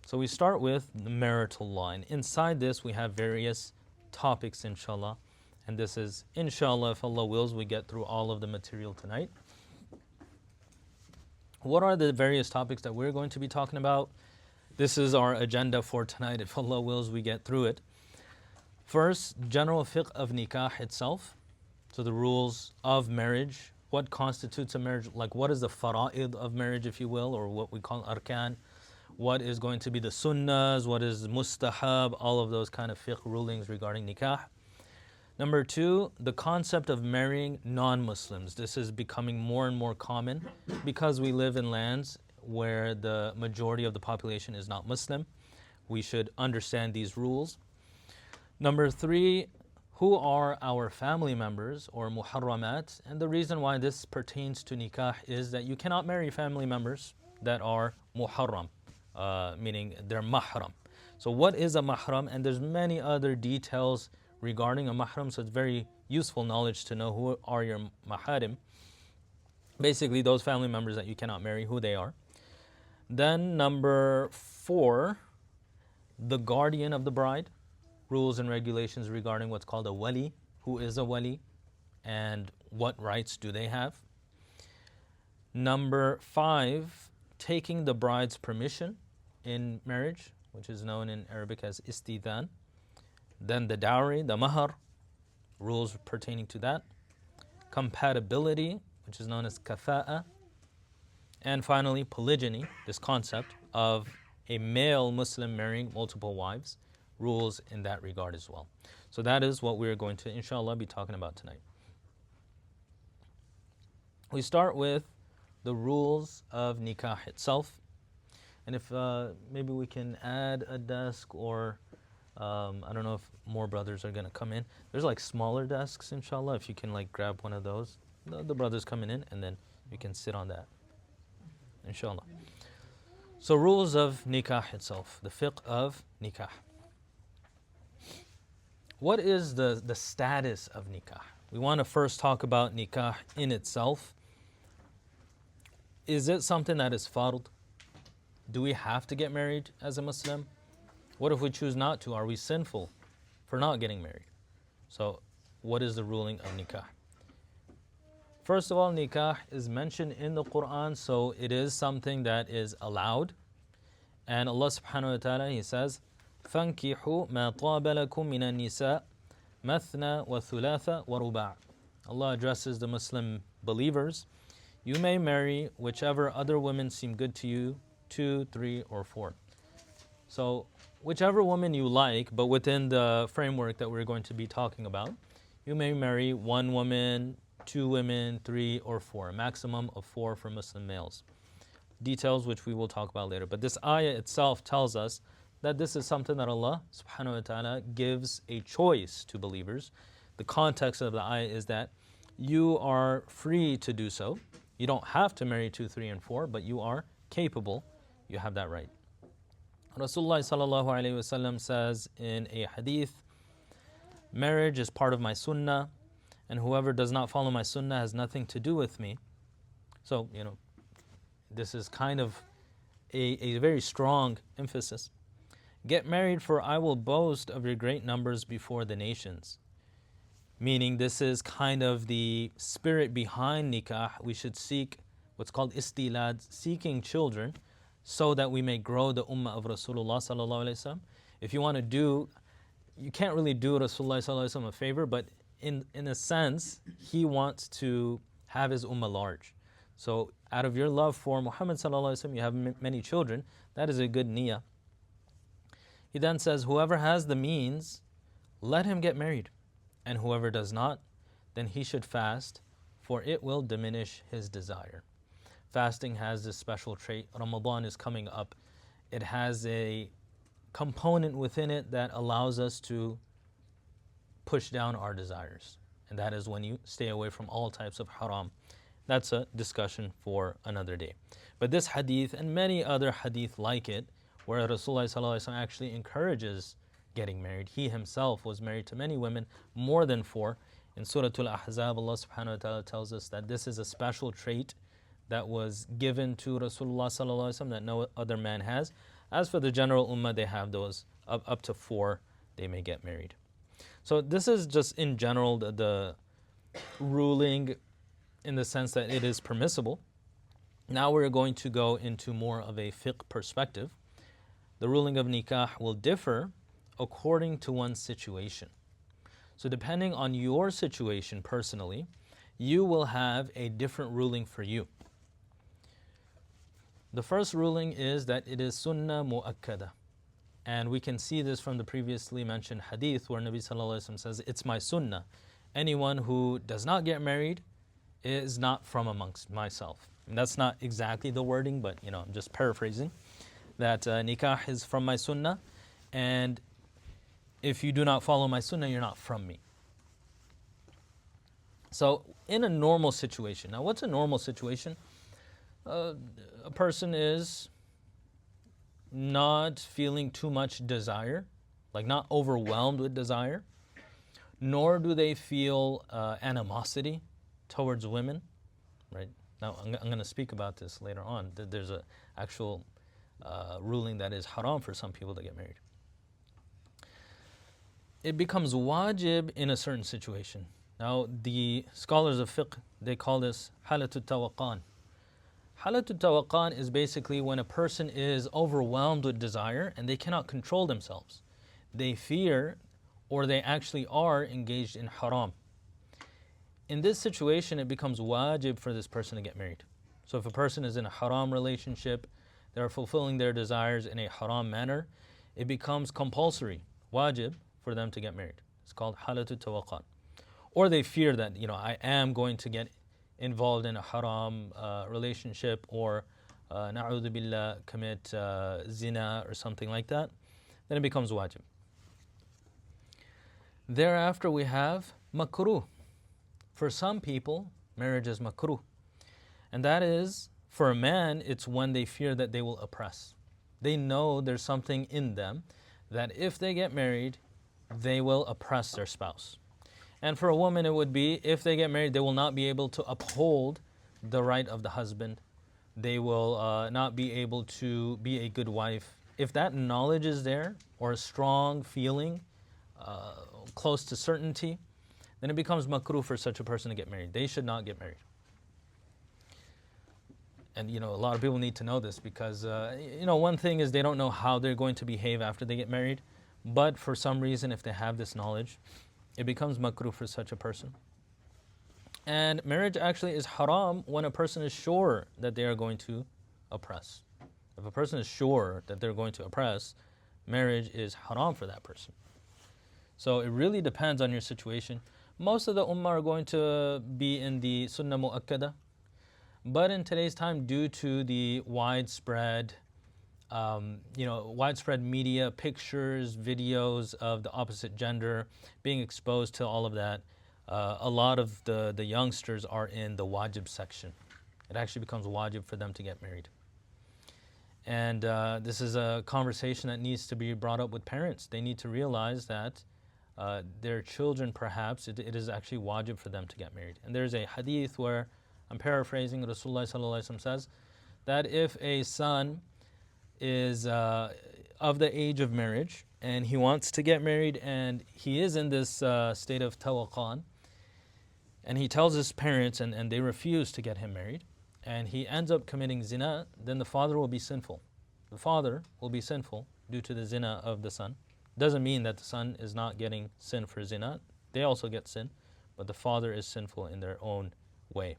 So we start with the marital line. Inside this, we have various topics, inshallah. And this is, inshallah, if Allah wills, we get through all of the material tonight. What are the various topics that we're going to be talking about? This is our agenda for tonight. If Allah wills, we get through it. First, general fiqh of nikah itself. So the rules of marriage. What constitutes a marriage? Like what is the fara'id of marriage, if you will, or what we call arkan? What is going to be the sunnahs? What is mustahab? All of those kind of fiqh rulings regarding nikah. Number two, the concept of marrying non-Muslims. This is becoming more and more common because we live in lands where the majority of the population is not Muslim. We should understand these rules. Number three, who are our family members or muharramat? And the reason why this pertains to nikah is that you cannot marry family members that are muharram, meaning they're mahram. So what is a mahram? And there's many other details regarding a mahram, so it's very useful knowledge to know who are your maharim. Basically, those family members that you cannot marry, who they are. Then number four, the guardian of the bride, rules and regulations regarding what's called a walī, who is a walī, and what rights do they have. Number five, taking the bride's permission in marriage, which is known in Arabic as istidhan. Then the dowry, the mahr, rules pertaining to that. Compatibility, which is known as kafa'a. And finally, polygyny, this concept of a male Muslim marrying multiple wives, rules in that regard as well. So that is what we're going to, inshallah, be talking about tonight. We start with the rules of nikah itself. And if maybe we can add a desk or I don't know if more brothers are going to come in. There's like smaller desks, inshallah, if you can like grab one of those. The brothers coming in and then you can sit on that, inshallah. So rules of nikah itself, the fiqh of nikah. What is the status of nikah? We want to first talk about nikah in itself. Is it something that is fard? Do we have to get married as a Muslim? What if we choose not to? Are we sinful for not getting married? So what is the ruling of nikah? First of all, nikah is mentioned in the Qur'an, so it is something that is allowed. And Allah subhanahu wa ta'ala, He says, فَانْكِحُوا مَا طَابَ لَكُم مِّنَ النِّسَاءِ مَثْنَى وَثُلَاثَ وَرُبَاعَ. Allah addresses the Muslim believers. You may marry whichever other women seem good to you, 2, 3, or 4. So whichever woman you like, but within the framework that we're going to be talking about, you may marry one woman, 2 women, 3, or 4, a maximum of 4 for Muslim males. Details which we will talk about later. But this ayah itself tells us that this is something that Allah subhanahu wa ta'ala gives a choice to believers. The context of the ayah is that you are free to do so. You don't have to marry 2, 3, and 4, but you are capable. You have that right. Rasulullah sallallahu alayhi wasallam says in a hadith, marriage is part of my sunnah, and whoever does not follow my sunnah has nothing to do with me. So, this is kind of a very strong emphasis. Get married, for I will boast of your great numbers before the nations. Meaning this is kind of the spirit behind nikah. We should seek what's called istilad, seeking children, so that we may grow the ummah of Rasulullah sallallahu alaihi wasallam. If you want to do, you can't really do Rasulullah sallallahu alaihi wasallam a favor, but in a sense, he wants to have his ummah large. So out of your love for Muhammad sallallahu alaihi wasallam, you have many children. That is a good niyyah. He then says, whoever has the means, let him get married. And whoever does not, then he should fast, for it will diminish his desire. Fasting has this special trait. Ramadan is coming up. It has a component within it that allows us to push down our desires. And that is when you stay away from all types of haram. That's a discussion for another day. But this hadith and many other hadith like it, where Rasulullah actually encourages getting married. He himself was married to many women, more than 4. In Surah Al-Ahzab, Allah subhanahu wa ta'ala tells us that this is a special trait that was given to Rasulullah that no other man has. As for the general ummah, they have those up to 4, they may get married. So this is just in general the ruling in the sense that it is permissible. Now we're going to go into more of a fiqh perspective. The ruling of nikah will differ according to one's situation. So depending on your situation personally, you will have a different ruling for you. The first ruling is that it is sunnah mu'akkada. And we can see this from the previously mentioned hadith where Nabi sallallahu alaihi wasallam says, it's my sunnah. Anyone who does not get married is not from amongst myself. And that's not exactly the wording, but I'm just paraphrasing. That nikah is from my sunnah, and if you do not follow my sunnah, you're not from me. So in a normal situation, now what's a normal situation? A person is not feeling too much desire, like not overwhelmed with desire, nor do they feel animosity towards women, right? Now I'm going to speak about this later on. There's an actual ruling that is haram for some people to get married. It becomes wajib in a certain situation. Now the scholars of fiqh, they call this halatul tawaqan. Halatul tawaqan is basically when a person is overwhelmed with desire and they cannot control themselves. They fear or they actually are engaged in haram. In this situation, it becomes wajib for this person to get married. So if a person is in a haram relationship, they're fulfilling their desires in a haram manner, it becomes compulsory, wajib, for them to get married. It's called halatul tawaqan. Or they fear that, I am going to get involved in a haram relationship, or na'udhu billah, commit zina or something like that, then it becomes wajib. Thereafter we have makruh. For some people, marriage is makruh. And that is, for a man, it's when they fear that they will oppress. They know there's something in them that if they get married, they will oppress their spouse. And for a woman, it would be, if they get married, they will not be able to uphold the right of the husband. They will not be able to be a good wife. If that knowledge is there, or a strong feeling, close to certainty, then it becomes makruh for such a person to get married. They should not get married. And a lot of people need to know this because, one thing is they don't know how they're going to behave after they get married. But for some reason, if they have this knowledge, it becomes makruh for such a person. And marriage actually is haram when a person is sure that they are going to oppress. If a person is sure that they're going to oppress, marriage is haram for that person. So it really depends on your situation. Most of the ummah are going to be in the sunnah mu'akkada. But in today's time, due to the widespread media, pictures, videos of the opposite gender, being exposed to all of that, a lot of the youngsters are in the wajib section. It actually becomes wajib for them to get married. And this is a conversation that needs to be brought up with parents. They need to realize that their children, perhaps, it is actually wajib for them to get married. And there's a hadith where, I'm paraphrasing, Rasulullah sallallahu alaihi wasallam says that if a son is of the age of marriage and he wants to get married and he is in this state of tawaqan, and he tells his parents and they refuse to get him married, and he ends up committing zina, then the father will be sinful. The father will be sinful due to the zina of the son. Doesn't mean that the son is not getting sin for zina. They also get sin, but the father is sinful in their own way.